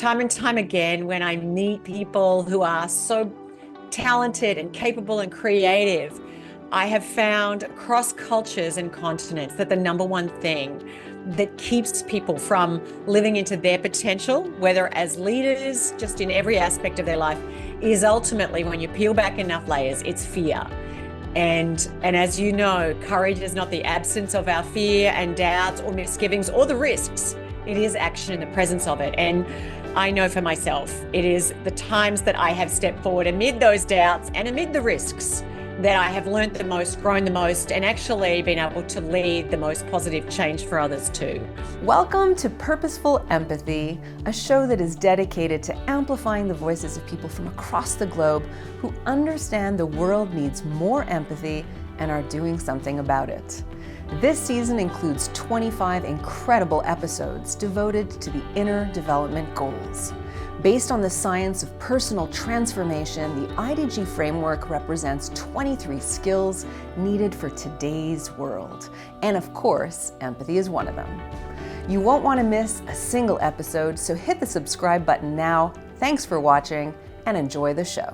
Time and time again, when I meet people who are so talented and capable and creative, I have found across cultures and continents that the number one thing that keeps people from living into their potential, whether as leaders, just in every aspect of their life, is ultimately, when you peel back enough layers, it's fear. And as you know, courage is not the absence of our fear and doubts or misgivings or the risks. It is action in the presence of it. And I know for myself, it is the times that I have stepped forward amid those doubts and amid the risks that I have learned the most, grown the most, and actually been able to lead the most positive change for others too. Welcome to Purposeful Empathy, a show that is dedicated to amplifying the voices of people from across the globe who understand the world needs more empathy and are doing something about it. This season includes 25 incredible episodes devoted to the inner development goals. Based on the science of personal transformation, the IDG framework represents 23 skills needed for today's world. And of course, empathy is one of them. You won't want to miss a single episode, so hit the subscribe button now. Thanks for watching and enjoy the show.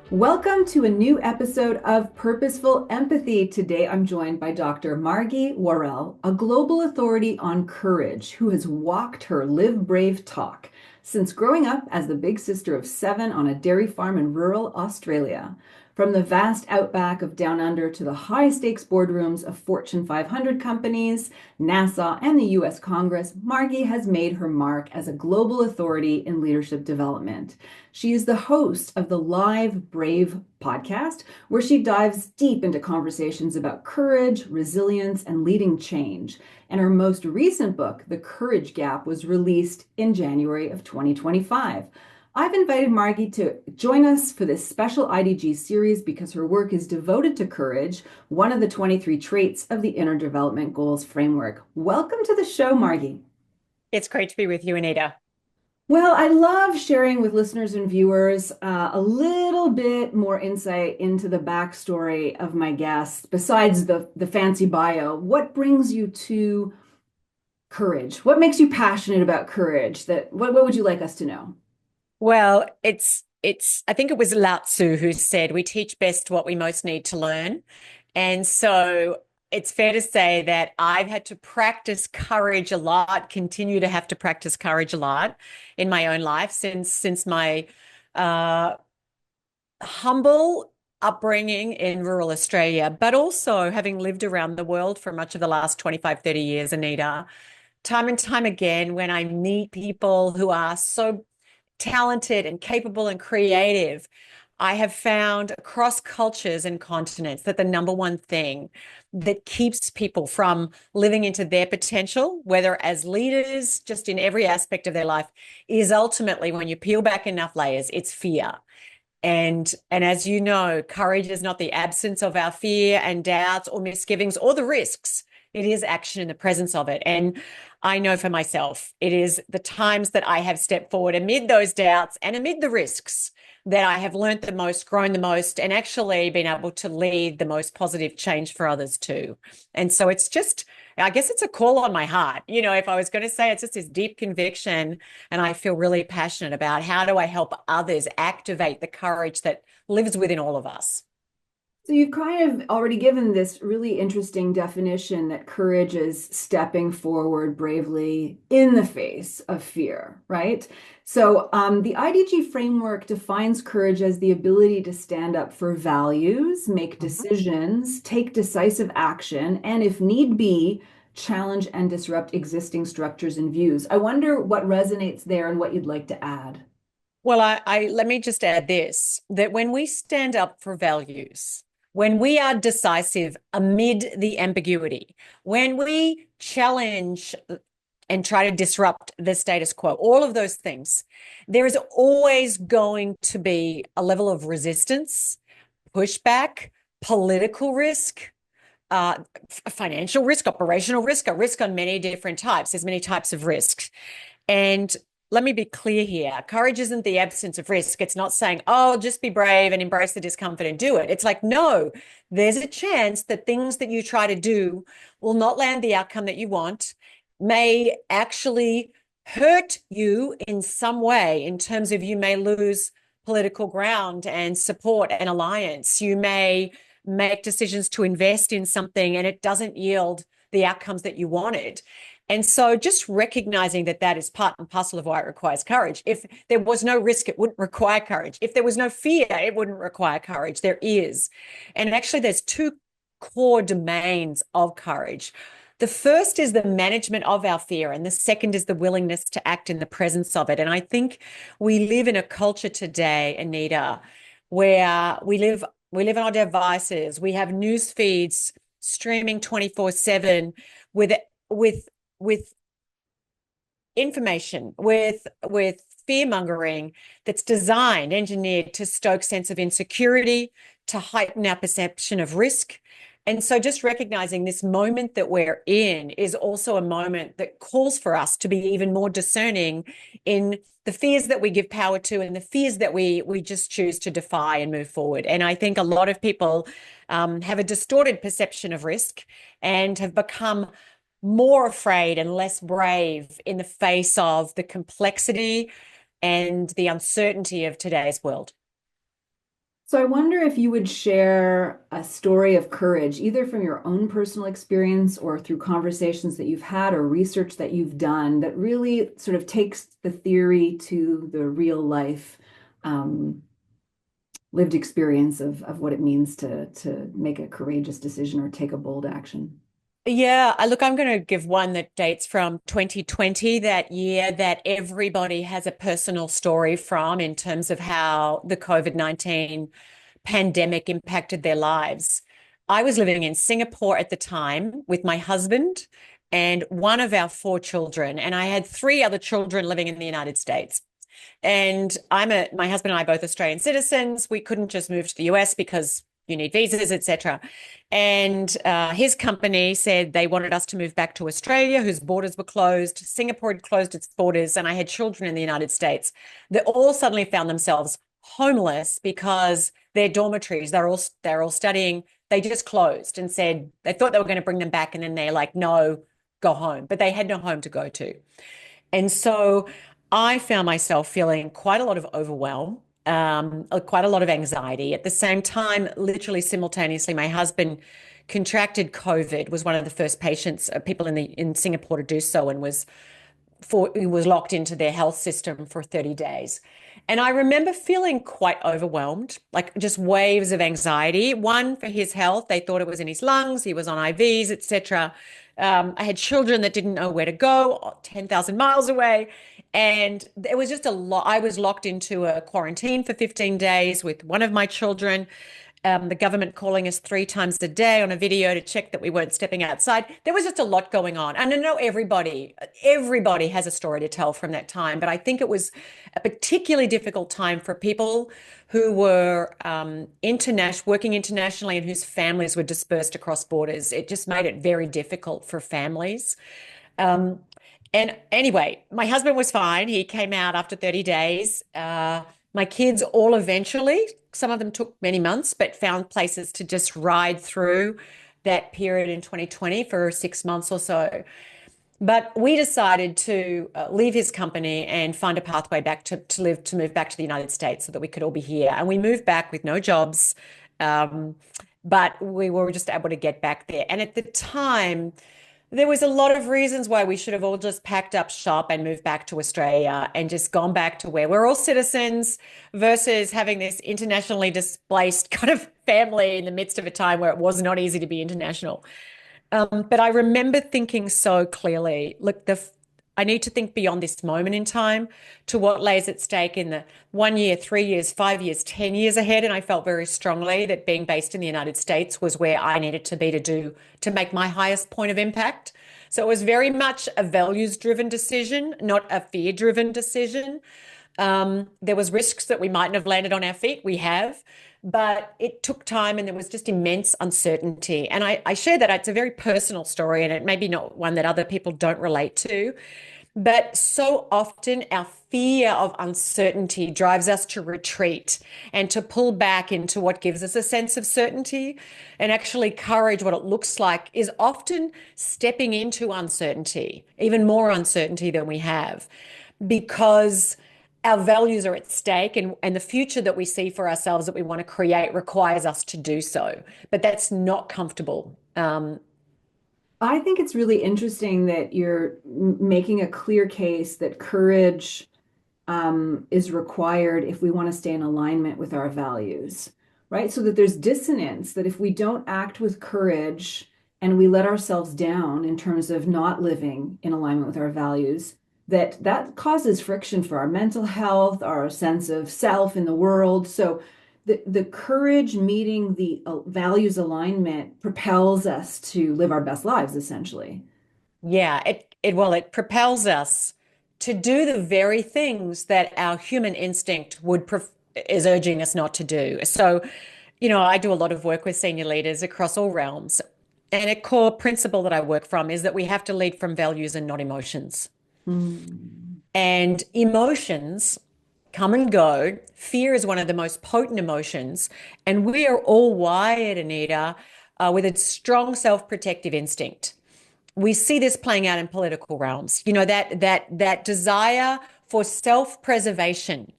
Welcome to a new episode of Purposeful Empathy. Today I'm joined by Dr. Margie Warrell, a global authority on courage who has walked her Live Brave talk since growing up as the big sister of 7 on a dairy farm in rural Australia. From the vast outback of Down Under to the high-stakes boardrooms of Fortune 500 companies, NASA, and the US Congress, Margie has made her mark as a global authority in leadership development. She is the host of the Live Brave podcast, where she dives deep into conversations about courage, resilience, and leading change. And her most recent book, The Courage Gap, was released in January of 2025. I've invited Margie to join us for this special IDG series because her work is devoted to courage, one of the 23 traits of the Inner Development Goals framework. Welcome to the show, Margie. It's great to be with you, Anita. Well, I love sharing with listeners and viewers a little bit more insight into the backstory of my guests, besides the fancy bio. What brings you to courage? What makes you passionate about courage? What would you like us to know? Well, I think it was Lao Tzu who said, we teach best what we most need to learn. And so it's fair to say that I've had to practice courage a lot, continue to have to practice courage a lot in my own life since my humble upbringing in rural Australia, but also having lived around the world for much of the last 25, 30 years, Anita. Time and time again, when I meet people who are so talented and capable and creative, I have found across cultures and continents that the number one thing that keeps people from living into their potential, whether as leaders, just in every aspect of their life, is ultimately, when you peel back enough layers, it's fear. And as you know, courage is not the absence of our fear and doubts or misgivings or the risks. It is action in the presence of it. And I know for myself, it is the times that I have stepped forward amid those doubts and amid the risks that I have learned the most, grown the most, and actually been able to lead the most positive change for others too. And so it's just, I guess it's a call on my heart. You know, if I was going to say, it's just this deep conviction, and I feel really passionate about how do I help others activate the courage that lives within all of us. So you've kind of already given this really interesting definition that courage is stepping forward bravely in the face of fear, right? So the IDG framework defines courage as the ability to stand up for values, make decisions, take decisive action, and if need be, challenge and disrupt existing structures and views. I wonder what resonates there and what you'd like to add. Well, I let me just add this, that when we stand up for values, when we are decisive amid the ambiguity, when we challenge and try to disrupt the status quo, all of those things, there is always going to be a level of resistance, pushback, political risk, financial risk, operational risk, a risk on many different types. There's many types of risks. And let me be clear here. Courage isn't the absence of risk. It's not saying, oh, just be brave and embrace the discomfort and do it. It's like, no, there's a chance that things that you try to do will not land the outcome that you want, may actually hurt you in some way, in terms of you may lose political ground and support and alliance. You may make decisions to invest in something and it doesn't yield the outcomes that you wanted. And so just recognizing that that is part and parcel of why it requires courage. If there was no risk, it wouldn't require courage. If there was no fear, it wouldn't require courage. There is. And actually, there's two core domains of courage. The first is the management of our fear, and the second is the willingness to act in the presence of it. And I think we live in a culture today, Anita, where we live on our devices. We have news feeds streaming 24/7 with with with information, with fear mongering that's designed, engineered to stoke sense of insecurity, to heighten our perception of risk. And so just recognizing this moment that we're in is also a moment that calls for us to be even more discerning in the fears that we give power to and the fears that we just choose to defy and move forward. And I think a lot of people have a distorted perception of risk and have become more afraid and less brave in the face of the complexity and the uncertainty of today's world. So I wonder if you would share a story of courage, either from your own personal experience or through conversations that you've had or research that you've done that really sort of takes the theory to the real life lived experience of what it means to make a courageous decision or take a bold action. Yeah, look, I'm going to give one that dates from 2020, that year that everybody has a personal story from, in terms of how the COVID-19 pandemic impacted their lives. I was living in Singapore at the time with my husband and one of our four children, and I had three other children living in the United States. And my husband and I are both Australian citizens. We couldn't just move to the US because you need visas, etc. And his company said they wanted us to move back to Australia, whose borders were closed. Singapore had closed its borders, and I had children in the United States that all suddenly found themselves homeless because their dormitories, they're all studying, they just closed and said they thought they were going to bring them back, and then they're like, no, go home. But they had no home to go to. And so I found myself feeling quite a lot of overwhelm, quite a lot of anxiety. At the same time, literally simultaneously, my husband contracted COVID, was one of the first patients, people in Singapore to do so, and he was locked into their health system for 30 days. And I remember feeling quite overwhelmed, like just waves of anxiety. One, for his health, they thought it was in his lungs, he was on IVs, etc. I had children that didn't know where to go, 10,000 miles away. And it was just a lot. I was locked into a quarantine for 15 days with one of my children. The government calling us 3 times a day on a video to check that we weren't stepping outside. There was just a lot going on. And I know everybody has a story to tell from that time, but I think it was a particularly difficult time for people who were working internationally and whose families were dispersed across borders. It just made it very difficult for families. And anyway, my husband was fine. He came out after 30 days. My kids all eventually, some of them took many months, but found places to just ride through that period in 2020 for 6 months or so. But we decided to leave his company and find a pathway back to move back to the United States so that we could all be here. And we moved back with no jobs, but we were just able to get back there. And at the time, there was a lot of reasons why we should have all just packed up shop and moved back to Australia and just gone back to where we're all citizens, versus having this internationally displaced kind of family in the midst of a time where it was not easy to be international. But I remember thinking so clearly, look, I need to think beyond this moment in time to what lays at stake in the 1 year, 3 years, 5 years, 10 years ahead. And I felt very strongly that being based in the United States was where I needed to be to make my highest point of impact. So it was very much a values-driven decision, not a fear-driven decision. There was risks that we mightn't have landed on our feet. We have, but it took time and there was just immense uncertainty. And I share that it's a very personal story and it may be not one that other people don't relate to. But so often our fear of uncertainty drives us to retreat and to pull back into what gives us a sense of certainty. And actually, courage, what it looks like, is often stepping into uncertainty, even more uncertainty than we have, because our values are at stake, and the future that we see for ourselves that we want to create requires us to do so. But that's not comfortable. I think it's really interesting that you're making a clear case that courage is required if we want to stay in alignment with our values, right? So that there's dissonance, that if we don't act with courage and we let ourselves down in terms of not living in alignment with our values, that causes friction for our mental health, our sense of self in the world. So the courage meeting the values alignment propels us to live our best lives, essentially. Yeah, it propels us to do the very things that our human instinct is urging us not to do. So, I do a lot of work with senior leaders across all realms. And a core principle that I work from is that we have to lead from values and not emotions. Mm. And emotions come and go. Fear is one of the most potent emotions. And we are all wired, Anita, with a strong self-protective instinct. We see this playing out in political realms. That desire for self-preservation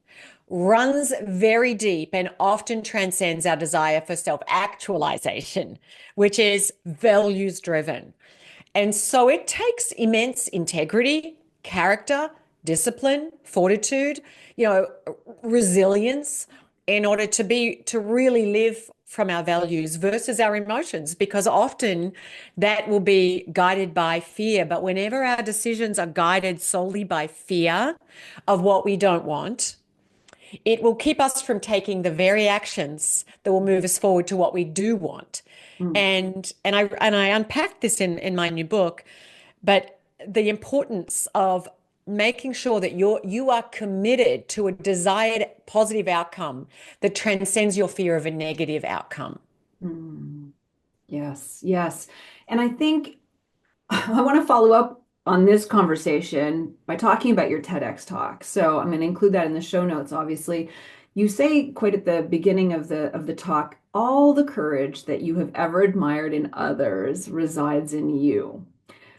runs very deep and often transcends our desire for self-actualization, which is values driven. And so it takes immense integrity, character, discipline, fortitude, you know, resilience in order to really live from our values versus our emotions, because often that will be guided by fear. But whenever our decisions are guided solely by fear of what we don't want, it will keep us from taking the very actions that will move us forward to what we do want. Mm. And I unpacked this in my new book, but the importance of making sure that you are committed to a desired positive outcome that transcends your fear of a negative outcome. Mm. Yes, yes. And I think I want to follow up on this conversation by talking about your TEDx talk. So I'm going to include that in the show notes, obviously. You say quite at the beginning of the talk, all the courage that you have ever admired in others resides in you,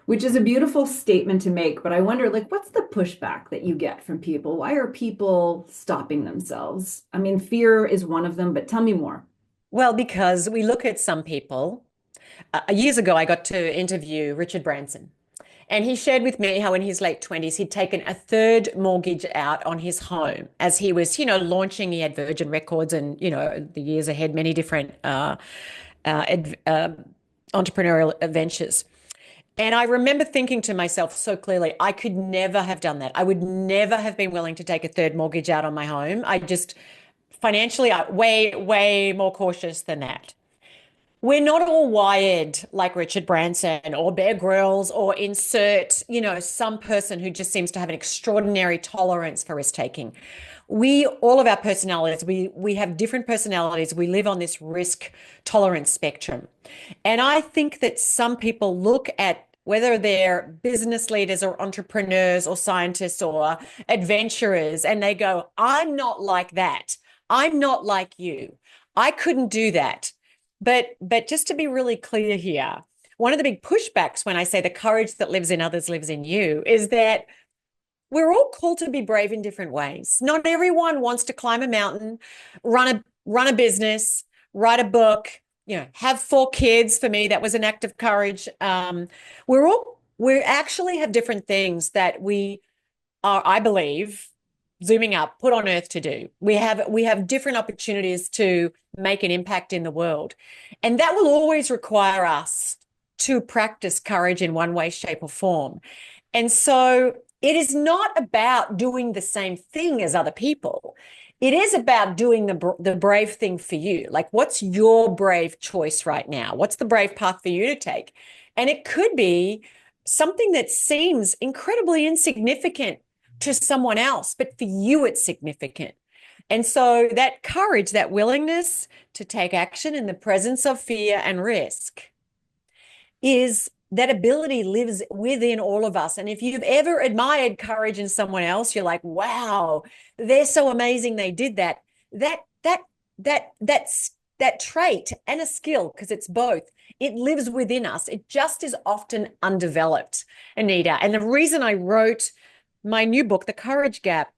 which is a beautiful statement to make. But I wonder, like, what's the pushback that you get from people? Why are people stopping themselves? I mean, fear is one of them, but tell me more. Well, because we look at some people. Years ago, I got to interview Richard Branson. And he shared with me how in his late 20s, he'd taken a third mortgage out on his home as he was, launching. He had Virgin Records and, the years ahead, many different entrepreneurial ventures. And I remember thinking to myself so clearly, I could never have done that. I would never have been willing to take a third mortgage out on my home. I just financially, way, way more cautious than that. We're not all wired like Richard Branson or Bear Grylls or insert, some person who just seems to have an extraordinary tolerance for risk taking. All of our personalities, we have different personalities. We live on this risk tolerance spectrum. And I think that some people look at whether they're business leaders or entrepreneurs or scientists or adventurers, and they go, I'm not like that. I'm not like you. I couldn't do that. But just to be really clear here, one of the big pushbacks when I say the courage that lives in others lives in you is that we're all called to be brave in different ways. Not everyone wants to climb a mountain, run a business, write a book, have 4 kids. For me, that was an act of courage. We actually have different things that we are, I believe, zooming up, put on earth to do. We have different opportunities to make an impact in the world. And that will always require us to practice courage in one way, shape, or form. And so it is not about doing the same thing as other people. It is about doing the brave thing for you. Like, what's your brave choice right now? What's the brave path for you to take? And it could be something that seems incredibly insignificant to someone else, but for you, it's significant. And so that courage, that willingness to take action in the presence of fear and risk is that ability lives within all of us. And if you've ever admired courage in someone else, you're like, wow, they're so amazing they did that. That that that trait and a skill, because it's both, it lives within us. It just is often undeveloped, Anita. And the reason I wrote my new book, The Courage Gap,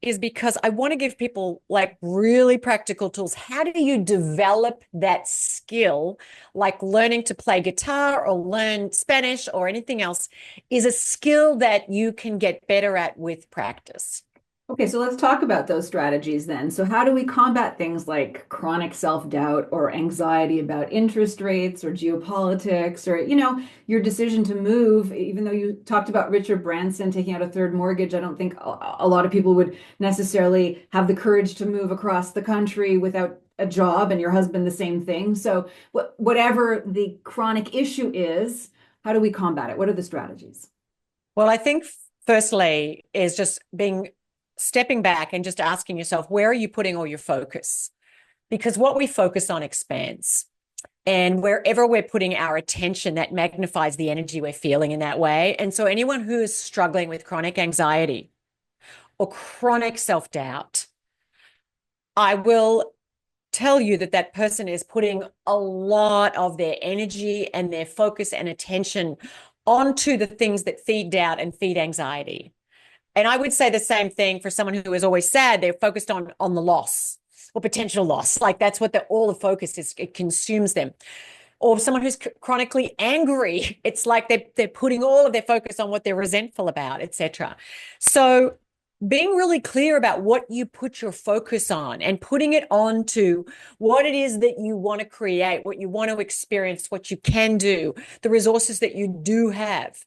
is because I want to give people like really practical tools. How do you develop that skill? Like learning to play guitar or learn Spanish or anything else is a skill that you can get better at with practice. Okay, so let's talk about those strategies then. So, how do we combat things like chronic self-doubt or anxiety about interest rates or geopolitics or, your decision to move? Even though you talked about Richard Branson taking out a third mortgage, I don't think a lot of people would necessarily have the courage to move across the country without a job, and your husband the same thing. So, whatever the chronic issue is, how do we combat it? What are the strategies? Well, I think firstly is just stepping back and just asking yourself, where are you putting all your focus? Because what we focus on expands. And wherever we're putting our attention, that magnifies the energy we're feeling in that way. And so anyone who is struggling with chronic anxiety or chronic self-doubt, I will tell you that that person is putting a lot of their energy and their focus and attention onto the things that feed doubt and feed anxiety. And I would say the same thing for someone who is always sad. They're focused on the loss or potential loss. Like that's what all the focus is. It consumes them. Or someone who's chronically angry. It's like they're putting all of their focus on what they're resentful about, etc. So being really clear about what you put your focus on and putting it on to what it is that you want to create, what you want to experience, what you can do, the resources that you do have.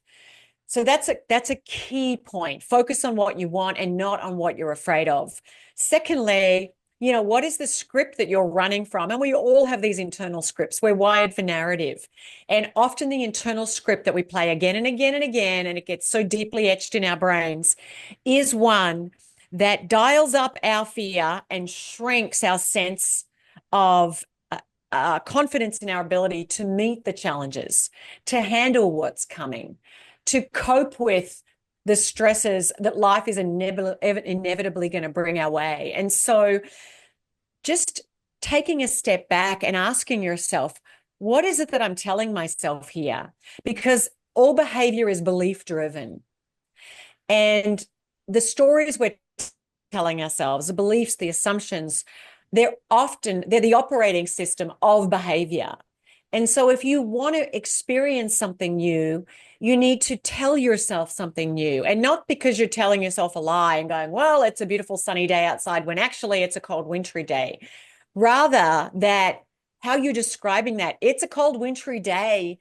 So that's a key point. Focus on what you want and not on what you're afraid of. Secondly, what is the script that you're running from? And we all have these internal scripts. We're wired for narrative. And often the internal script that we play again and again and again, and it gets so deeply etched in our brains, is one that dials up our fear and shrinks our sense of confidence in our ability to meet the challenges, to handle what's coming, to cope with the stresses that life is inevitably going to bring our way. And so just taking a step back and asking yourself, what is it that I'm telling myself here? Because all behavior is belief driven. And the stories we're telling ourselves, the beliefs, the assumptions, they're the operating system of behavior. And so if you want to experience something new, you need to tell yourself something new, and not because you're telling yourself a lie and going, well, it's a beautiful sunny day outside when actually it's a cold wintry day. Rather that how you're describing that, it's a cold wintry day,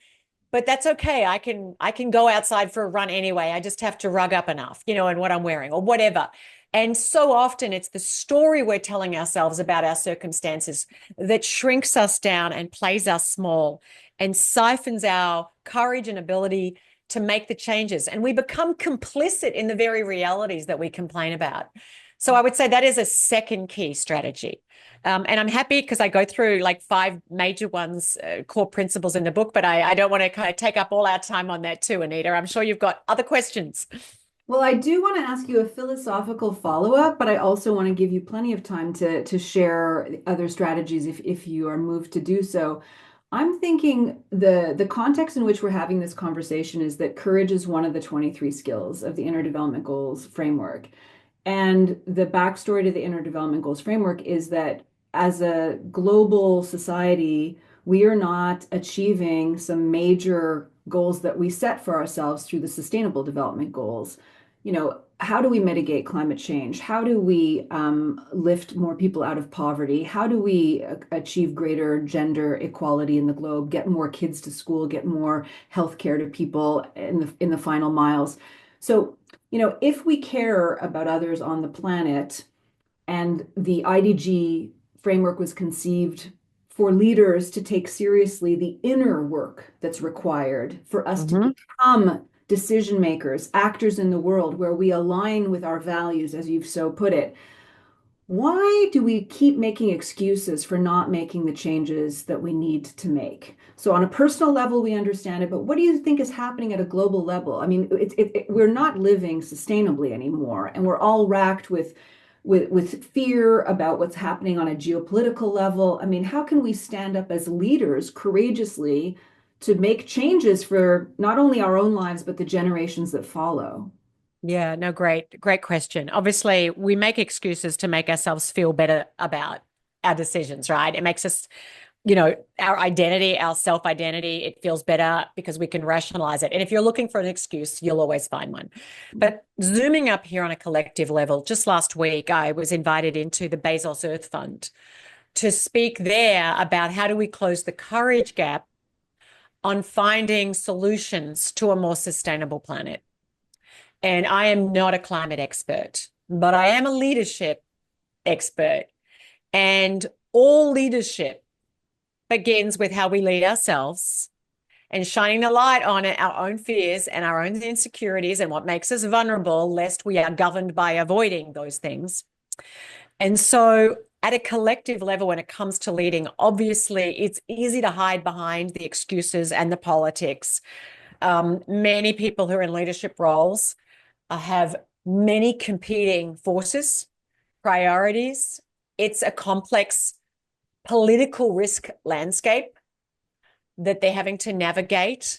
but that's okay. I can go outside for a run anyway. I just have to rug up enough, and what I'm wearing or whatever. And so often it's the story we're telling ourselves about our circumstances that shrinks us down and plays us small and siphons our courage and ability to make the changes. And we become complicit in the very realities that we complain about. So I would say that is a second key strategy. And I'm happy because I go through like 5 major ones, core principles in the book, but I don't want to kind of take up all our time on that too, Anita. I'm sure you've got other questions. Well, I do want to ask you a philosophical follow-up, but I also want to give you plenty of time to share other strategies if you are moved to do so. I'm thinking the context in which we're having this conversation is that courage is one of the 23 skills of the Inner Development Goals framework. And the backstory to the Inner Development Goals framework is that as a global society, we are not achieving some major goals that we set for ourselves through the Sustainable Development Goals. How do we mitigate climate change? How do we lift more people out of poverty? How do we achieve greater gender equality in the globe, get more kids to school, get more healthcare to people in the final miles? So, if we care about others on the planet, and the IDG framework was conceived for leaders to take seriously the inner work that's required for us to become decision makers, actors in the world where we align with our values, as you've so put it. Why do we keep making excuses for not making the changes that we need to make? So on a personal level, we understand it, but what do you think is happening at a global level? I mean, we're not living sustainably anymore, and we're all racked with fear about what's happening on a geopolitical level. I mean, how can we stand up as leaders courageously to make changes for not only our own lives, but the generations that follow? Yeah, no, great question. Obviously, we make excuses to make ourselves feel better about our decisions, right? It makes us, our identity, our self-identity, it feels better because we can rationalize it. And if you're looking for an excuse, you'll always find one. But zooming up here on a collective level, just last week, I was invited into the Bezos Earth Fund to speak there about how do we close the courage gap on finding solutions to a more sustainable planet. And I am not a climate expert, but I am a leadership expert. And all leadership begins with how we lead ourselves and shining the light on our own fears and our own insecurities and what makes us vulnerable, lest we are governed by avoiding those things. And so, at a collective level, when it comes to leading, obviously it's easy to hide behind the excuses and the politics. Many people who are in leadership roles have many competing forces, priorities. It's a complex political risk landscape that they're having to navigate.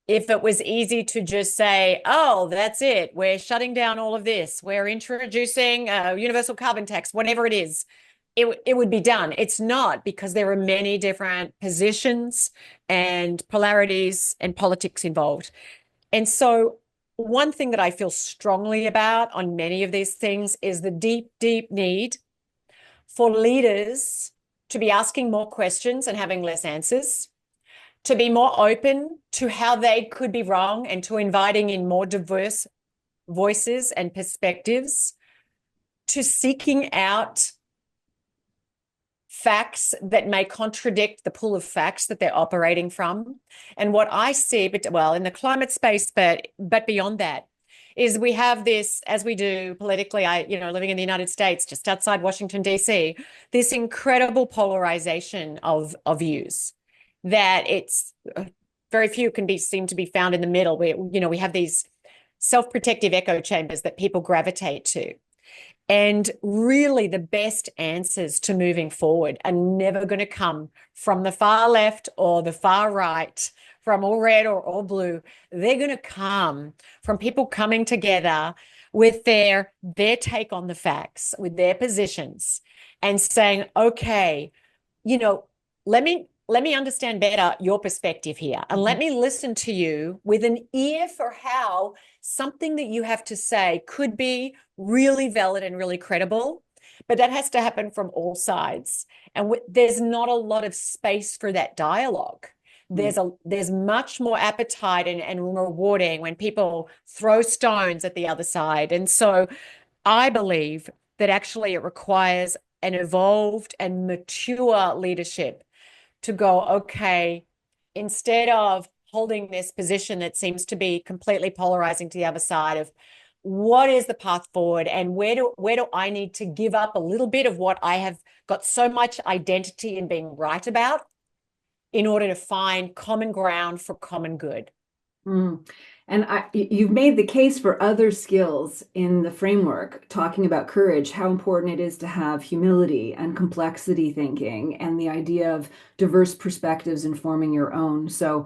If it was easy to just say, oh, that's it, we're shutting down all of this, we're introducing a universal carbon tax, whatever it is, it would be done. It's not, because there are many different positions and polarities and politics involved. And so one thing that I feel strongly about on many of these things is the deep, deep need for leaders to be asking more questions and having less answers, to be more open to how they could be wrong and to inviting in more diverse voices and perspectives, to seeking out facts that may contradict the pool of facts that they're operating from. And what I see, well, in the climate space, but beyond that, is we have this, as we do politically, living in the United States, just outside Washington, D.C., this incredible polarization of views that it's very few seem to be found in the middle. We have these self-protective echo chambers that people gravitate to. And really, the best answers to moving forward are never going to come from the far left or the far right, from all red or all blue. They're going to come from people coming together with their take on the facts, with their positions, and saying, okay, let me understand better your perspective here, and let me listen to you with an ear for how something that you have to say could be really valid and really credible. But that has to happen from all sides. And there's not a lot of space for that dialogue. There's much more appetite and rewarding when people throw stones at the other side. And so I believe that actually it requires an evolved and mature leadership to go, okay, instead of holding this position that seems to be completely polarizing to the other side, of what is the path forward, and where do I need to give up a little bit of what I have got so much identity in being right about in order to find common ground for common good. Mm. And you've made the case for other skills in the framework, talking about courage, how important it is to have humility and complexity thinking, and the idea of diverse perspectives informing your own. So,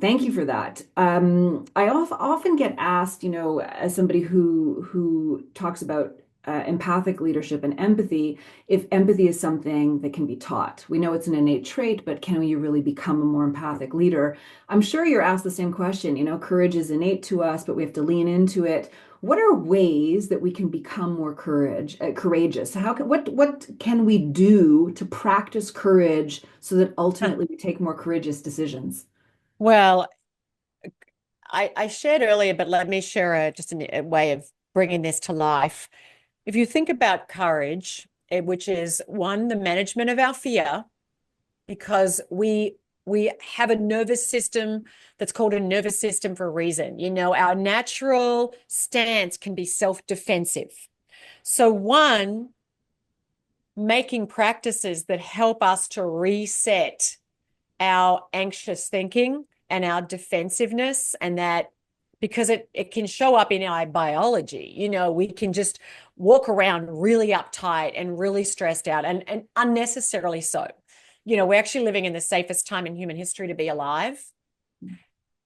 thank you for that. I often get asked, as somebody who talks about empathic leadership and empathy, if empathy is something that can be taught. We know it's an innate trait, but can you really become a more empathic leader? I'm sure you're asked the same question. Courage is innate to us, but we have to lean into it. What are ways that we can become more courageous? What can we do to practice courage so that ultimately we take more courageous decisions? Well, I shared earlier, but let me share just a way of bringing this to life. If you think about courage, which is one, the management of our fear, because we have a nervous system that's called a nervous system for a reason. Our natural stance can be self-defensive. So one, making practices that help us to reset our anxious thinking and our defensiveness, and that because it can show up in our biology. We can just walk around really uptight and really stressed out, and unnecessarily so. We're actually living in the safest time in human history to be alive.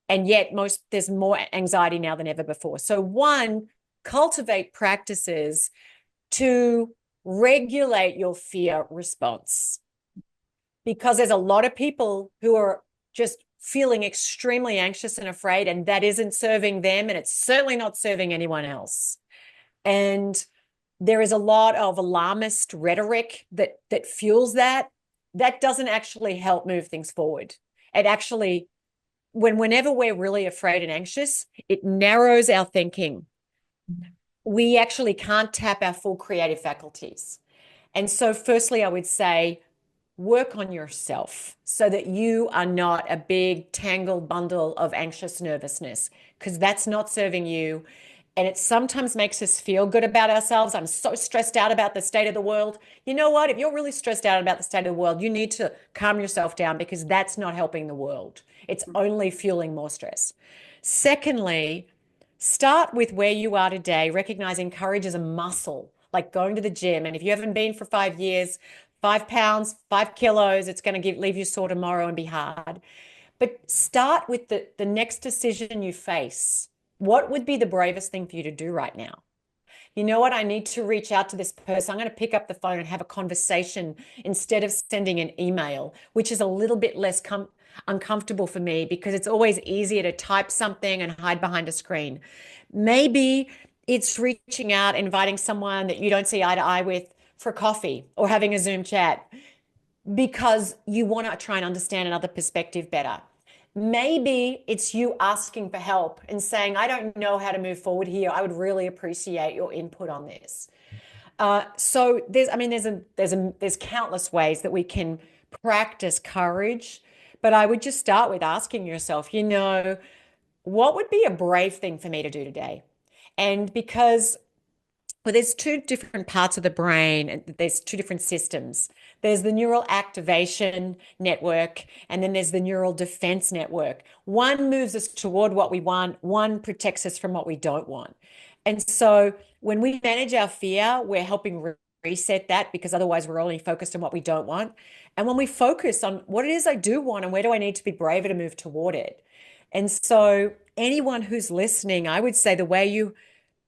And yet there's more anxiety now than ever before. So one, cultivate practices to regulate your fear response, because there's a lot of people who are just feeling extremely anxious and afraid, and that isn't serving them, and it's certainly not serving anyone else. And there is a lot of alarmist rhetoric that fuels that. That doesn't actually help move things forward. It actually, whenever we're really afraid and anxious, it narrows our thinking. We actually can't tap our full creative faculties. And so firstly, I would say, work on yourself so that you are not a big tangled bundle of anxious nervousness, because that's not serving you. And it sometimes makes us feel good about ourselves. I'm so stressed out about the state of the world. You know what? If you're really stressed out about the state of the world, you need to calm yourself down, because that's not helping the world. It's only fueling more stress. Secondly, start with where you are today, recognizing courage is a muscle, like going to the gym. And if you haven't been for 5 years, 5 pounds, 5 kilos, it's going to leave you sore tomorrow and be hard. But start with the next decision you face. What would be the bravest thing for you to do right now? You know what? I need to reach out to this person. I'm going to pick up the phone and have a conversation instead of sending an email, which is a little bit less uncomfortable for me, because it's always easier to type something and hide behind a screen. Maybe it's reaching out, inviting someone that you don't see eye to eye with for coffee, or having a Zoom chat, because you want to try and understand another perspective better. Maybe it's you asking for help and saying, I don't know how to move forward here. I would really appreciate your input on this. So there's countless ways that we can practice courage, but I would just start with asking yourself, what would be a brave thing for me to do today? And because there's two different parts of the brain, and there's two different systems. There's the neural activation network, and then there's the neural defense network. One moves us toward what we want, one protects us from what we don't want. And so when we manage our fear, we're helping reset that, because otherwise we're only focused on what we don't want. And when we focus on what it is I do want and where do I need to be braver to move toward it. And so anyone who's listening, I would say the way you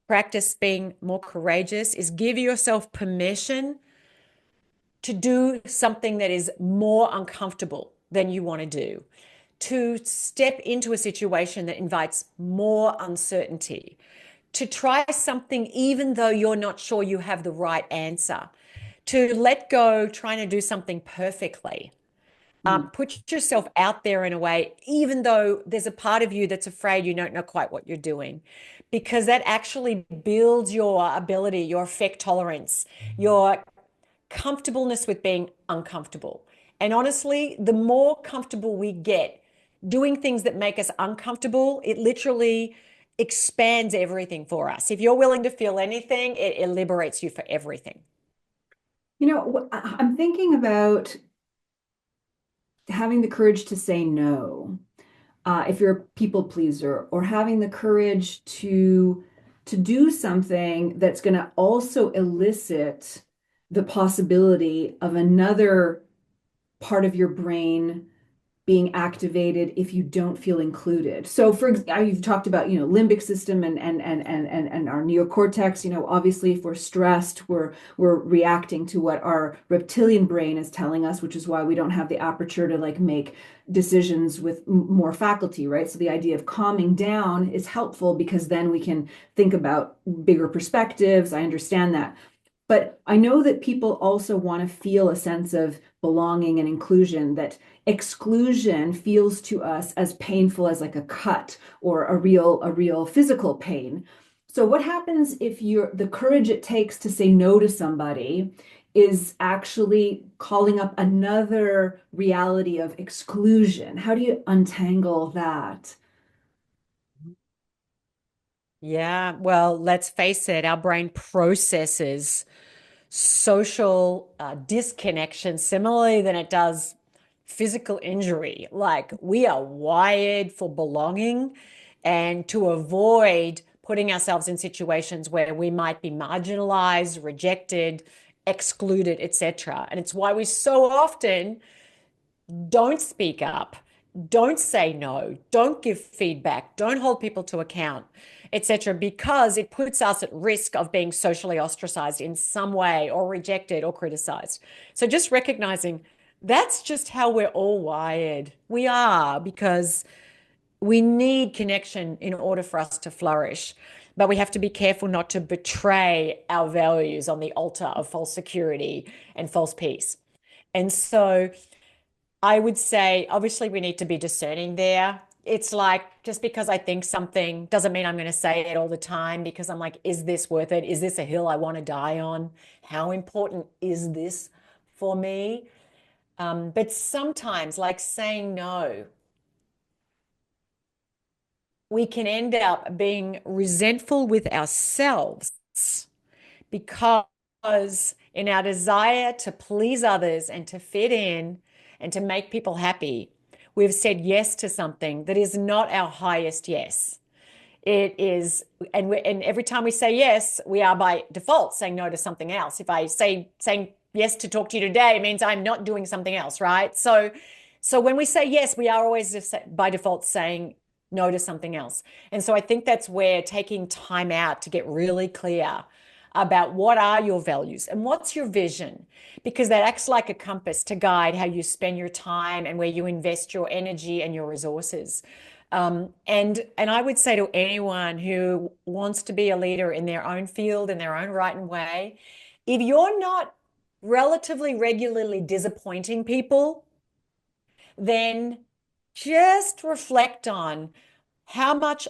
practice being more courageous is give yourself permission to do something that is more uncomfortable than you want to do, to step into a situation that invites more uncertainty, to try something even though you're not sure you have the right answer, to let go trying to do something perfectly. Put yourself out there in a way, even though there's a part of you that's afraid you don't know quite what you're doing, because that actually builds your ability, your effect tolerance, your comfortableness with being uncomfortable. And honestly, the more comfortable we get doing things that make us uncomfortable, it literally expands everything for us. If you're willing to feel anything, it liberates you for everything. I'm thinking about having the courage to say no, if you're a people pleaser, or having the courage to do something that's going to also elicit the possibility of another part of your brain being activated if you don't feel included. So for example, you've talked about, limbic system and our neocortex. Obviously if we're stressed, we're reacting to what our reptilian brain is telling us, which is why we don't have the aperture to make decisions with more faculty, right? So the idea of calming down is helpful, because then we can think about bigger perspectives. I understand that. But I know that people also want to feel a sense of belonging and inclusion, that exclusion feels to us as painful as like a cut or a real physical pain. So what happens if the courage it takes to say no to somebody is actually calling up another reality of exclusion? How do you untangle that? Yeah, well, let's face it, our brain processes social disconnection similarly than it does physical injury. Like, we are wired for belonging and to avoid putting ourselves in situations where we might be marginalized, rejected, excluded, etc. And it's why we so often don't speak up, don't say no, don't give feedback, don't hold people to account, etc., because it puts us at risk of being socially ostracized in some way or rejected or criticized. So just recognizing that's just how we're all wired. We are, because we need connection in order for us to flourish. But we have to be careful not to betray our values on the altar of false security and false peace. And so I would say, obviously, we need to be discerning there. It's like, just because I think something doesn't mean I'm going to say it all the time, because I'm like, is this worth it? Is this a hill I want to die on? How important is this for me? But sometimes, like saying no, we can end up being resentful with ourselves because in our desire to please others and to fit in and to make people happy, we've said yes to something that is not our highest yes. It is, and every time we say yes, we are by default saying no to something else. If I saying yes to talk to you today, it means I'm not doing something else, right? So when we say yes, we are always just by default saying no to something else. And so I think that's where taking time out to get really clear about what are your values and what's your vision, because that acts like a compass to guide how you spend your time and where you invest your energy and your resources. And I would say to anyone who wants to be a leader in their own field, in their own right and way, if you're not relatively regularly disappointing people, then just reflect on how much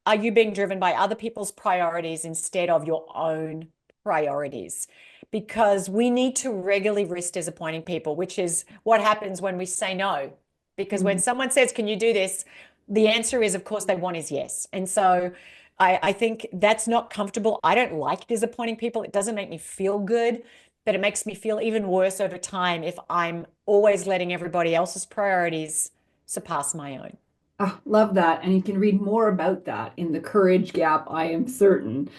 are you being driven by other people's priorities instead of your own priorities? Because we need to regularly risk disappointing people, which is what happens when we say no. Because when someone says, can you do this? The answer is, of course, they want is yes. And so I think that's not comfortable. I don't like disappointing people. It doesn't make me feel good, but it makes me feel even worse over time if I'm always letting everybody else's priorities surpass my own. Oh, love that. And you can read more about that in The Courage Gap, I am certain.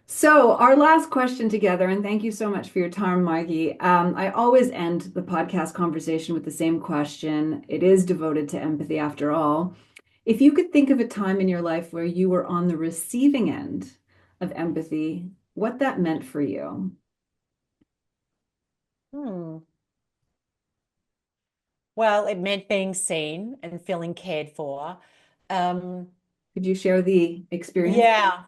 So, our last question together, and thank you so much for your time, Margie. I always end the podcast conversation with the same question. It is devoted to empathy after all. If you could think of a time in your life where you were on the receiving end of empathy, what that meant for you? Hmm. Well, it meant being seen and feeling cared for. Um, Could you share the experience? yeah.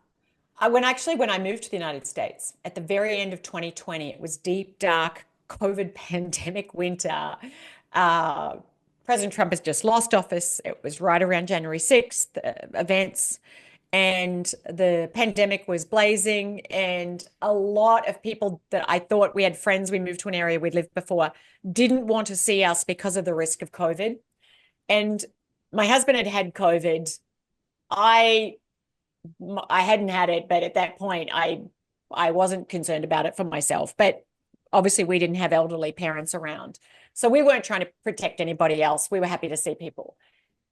When I moved to the United States at the very end of 2020, it was deep, dark COVID pandemic winter. Uh, President Trump has just lost office. It was right around January 6th, events, and the pandemic was blazing. And a lot of people that I thought we had friends, we moved to an area we'd lived before, didn't want to see us because of the risk of COVID. And my husband had had COVID. I I hadn't had it, but at that point, I wasn't concerned about it for myself. But obviously, we didn't have elderly parents around, so we weren't trying to protect anybody else. We were happy to see people,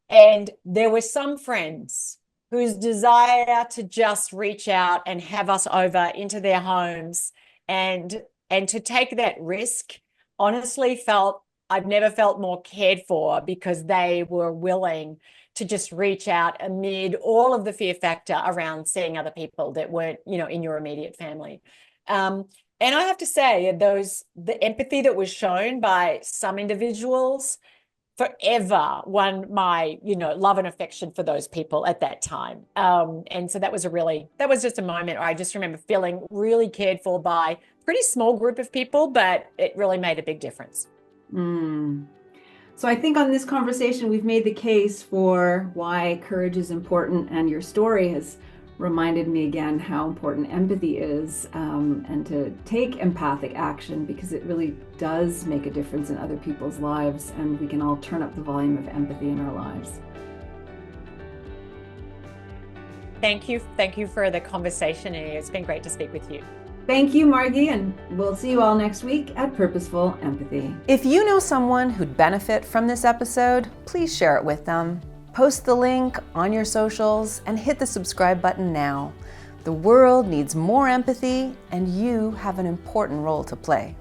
and there were some friends whose desire to just reach out and have us over into their homes and to take that risk, honestly, felt I've never felt more cared for, because they were willing to just reach out amid all of the fear factor around seeing other people that weren't, in your immediate family. And I have to say, the empathy that was shown by some individuals forever won my, love and affection for those people at that time. And so that was just a moment where I just remember feeling really cared for by a pretty small group of people, but it really made a big difference. Mm. So I think on this conversation, we've made the case for why courage is important, and your story has reminded me again how important empathy is, and to take empathic action, because it really does make a difference in other people's lives, and we can all turn up the volume of empathy in our lives. Thank you. Thank you for the conversation. It's been great to speak with you. Thank you, Margie, and we'll see you all next week at Purposeful Empathy. If you know someone who'd benefit from this episode, please share it with them. Post the link on your socials and hit the subscribe button now. The world needs more empathy, and you have an important role to play.